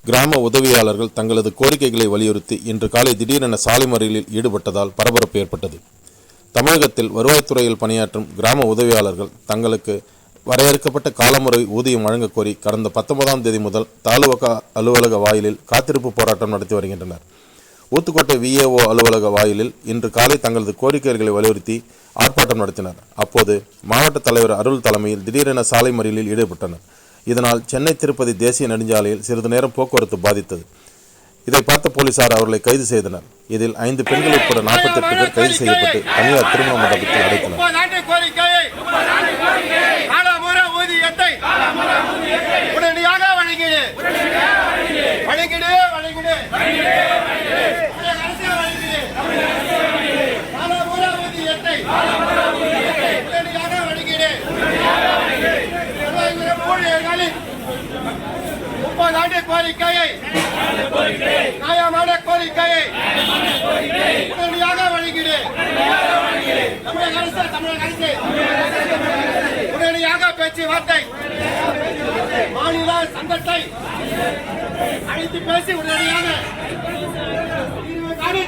கிராம உதவியாளர்கள் தங்களது கோரிக்கைகளை வலியுறுத்தி இன்று காலை திடீரென சாலை மறியலில் ஈடுபட்டதால் பரபரப்பு ஏற்பட்டது. தமிழகத்தில் வருவாய்த்துறையில் பணியாற்றும் கிராம உதவியாளர்கள் தங்களுக்கு வரையறுக்கப்பட்ட காலமுறை ஊதியம் வழங்கக் கோரி கடந்த 19ஆம் தேதி முதல் தாலுகா அலுவலக வாயிலில் காத்திருப்பு போராட்டம் நடத்தி வருகின்றனர். ஊத்துக்கோட்டை VAO அலுவலக வாயிலில் இன்று காலை தங்களது கோரிக்கைகளை வலியுறுத்தி ஆர்ப்பாட்டம் நடத்தினர். அப்போது மாவட்ட தலைவர் அருள் தலைமையில் திடீரென சாலை மறியலில் ஈடுபட்டனர். இதனால் சென்னை திருப்பதி தேசிய நெடுஞ்சாலையில் சிறிது நேரம் போக்குவரத்து பாதித்தது. இதை பார்த்த போலீசார் அவர்களை கைது செய்தனர். இதில் 5 பெண்கள் உட்பட 48 பேர் கைது செய்யப்பட்டு தனியார் திருமண மண்டபத்தில் அடைத்தனர். கோரிக்கையை நியாயமான கோரிக்கையை உடனடியாக வழங்கிடு. தமிழக அரசு உடனடியாக பேச்சுவார்த்தை மாநில சங்கத்தை அழைத்து பேசி உடனடியாக தீர்வு காணு.